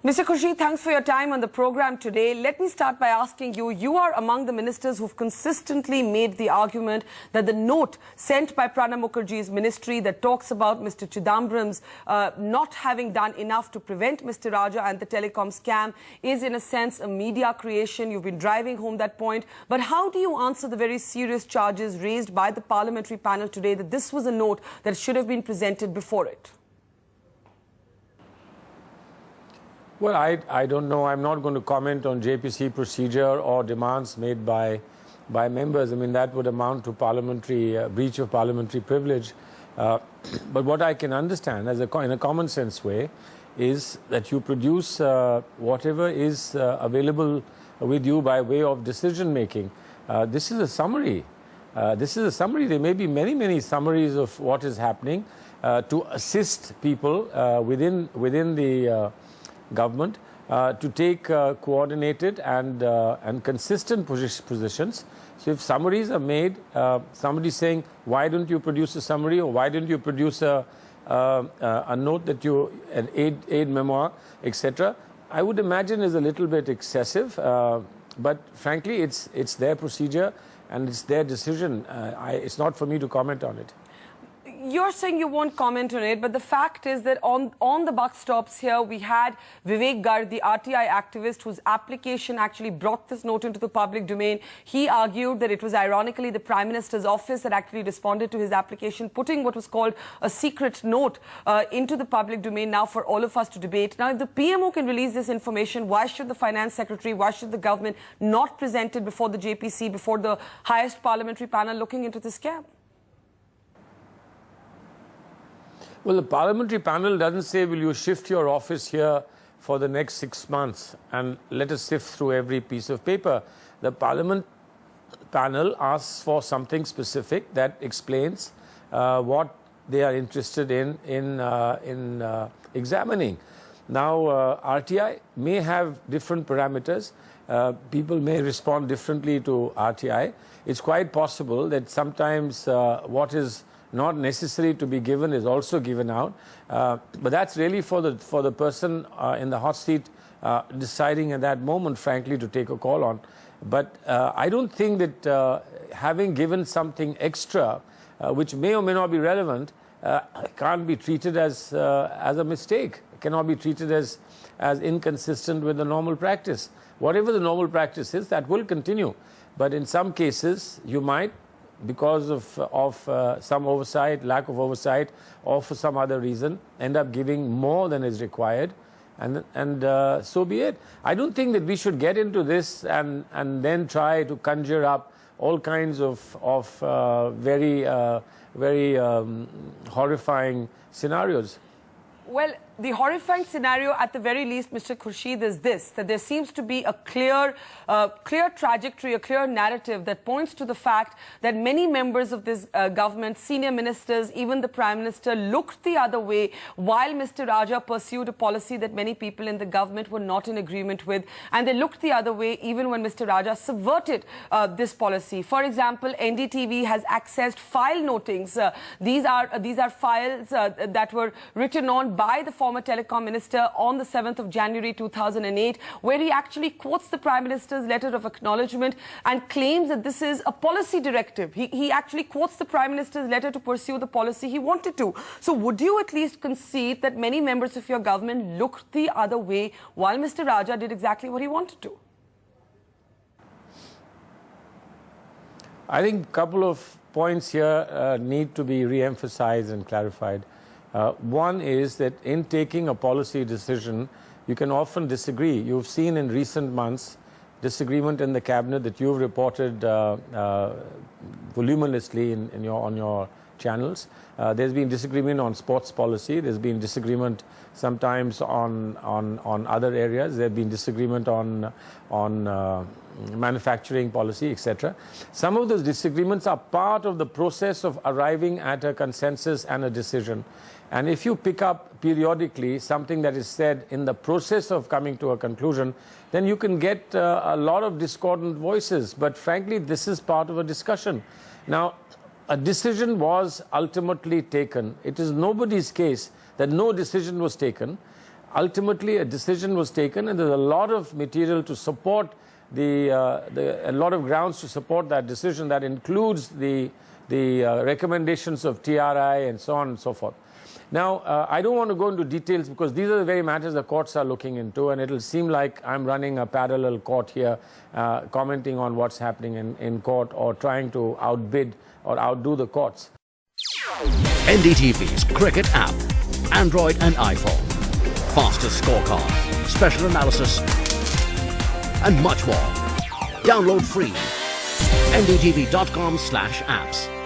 Mr. Khurshid, thanks for your time on the program today. Let me start by asking you, you are among the ministers who've consistently made the argument that the note sent by Pranab Mukherjee's ministry that talks about Mr. Chidambaram's not having done enough to prevent Mr. Raja and the telecom scam is in a sense a media creation. You've been driving home that point. But how do you answer the very serious charges raised by the parliamentary panel today that this was a note that should have been presented before it? Well, I don't know. I'm not going to comment on JPC procedure or demands made by members. I mean, that would amount to parliamentary breach of parliamentary privilege. But what I can understand in a common sense way is that you produce whatever is available with you by way of decision making. This is a summary. There may be many summaries of what is happening to assist people within the government to take coordinated and consistent positions. So if summaries are made, somebody saying, why don't you produce a summary, or why don't you produce a note that an aid memoir, etc., I would imagine is a little bit excessive. But frankly, it's their procedure and it's their decision. It's not for me to comment on it. You're saying you won't comment on it, but the fact is that on the buck stops here, we had Vivek Garg, the RTI activist, whose application actually brought this note into the public domain. He argued that it was ironically the Prime Minister's office that actually responded to his application, putting what was called a secret note into the public domain now for all of us to debate. Now, if the PMO can release this information, why should the Finance Secretary, why should the government not present it before the JPC, before the highest parliamentary panel looking into this scam? Well, the parliamentary panel doesn't say, will you shift your office here for the next 6 months and let us sift through every piece of paper. The parliament panel asks for something specific that explains what they are interested in examining. Now, RTI may have different parameters. People may respond differently to RTI. It's quite possible that sometimes what is not necessary to be given is also given out, but that's really for the person in the hot seat deciding at that moment, frankly, to take a call on. But I don't think that having given something extra, which may or may not be relevant, can't be treated as a mistake. It cannot be treated as inconsistent with the normal practice. Whatever the normal practice is, that will continue. But in some cases, you might, because of some oversight, lack of oversight, or for some other reason, end up giving more than is required, and so be it. I don't think that we should get into this and then try to conjure up all kinds of very horrifying scenarios. Well, the horrifying scenario, at the very least, Mr. Khurshid, is this, that there seems to be a clear trajectory, a clear narrative that points to the fact that many members of this government, senior ministers, even the Prime Minister, looked the other way while Mr. Raja pursued a policy that many people in the government were not in agreement with. And they looked the other way even when Mr. Raja subverted this policy. For example, NDTV has accessed file notings. These are files that were written on by the former telecom minister on the 7th of January 2008, where he actually quotes the Prime Minister's letter of acknowledgement and claims that this is a policy directive. He actually quotes the Prime Minister's letter to pursue the policy he wanted to. So would you at least concede that many members of your government looked the other way while Mr. Raja did exactly what he wanted to? I think a couple of points here need to be re-emphasized and clarified. One is that in taking a policy decision, you can often disagree. You've seen in recent months disagreement in the cabinet that you've reported voluminously on your channels. There's been disagreement on sports policy. There's been disagreement sometimes on other areas. There's been disagreement on manufacturing policy, etc. Some of those disagreements are part of the process of arriving at a consensus and a decision. And if you pick up periodically something that is said in the process of coming to a conclusion, then you can get a lot of discordant voices. But frankly, this is part of a discussion. Now, a decision was ultimately taken. It is nobody's case that no decision was taken. ultimately a decision was taken, and there's a lot of material to support a lot of grounds to support that decision. That includes the recommendations of TRI and so on and so forth. Now, I don't want to go into details because these are the very matters the courts are looking into, and it'll seem like I'm running a parallel court here, commenting on what's happening in court or trying to outbid or outdo the courts. NDTV's cricket app, Android and iPhone. Fastest scorecard, special analysis, and much more. Download free. ndtv.com/apps.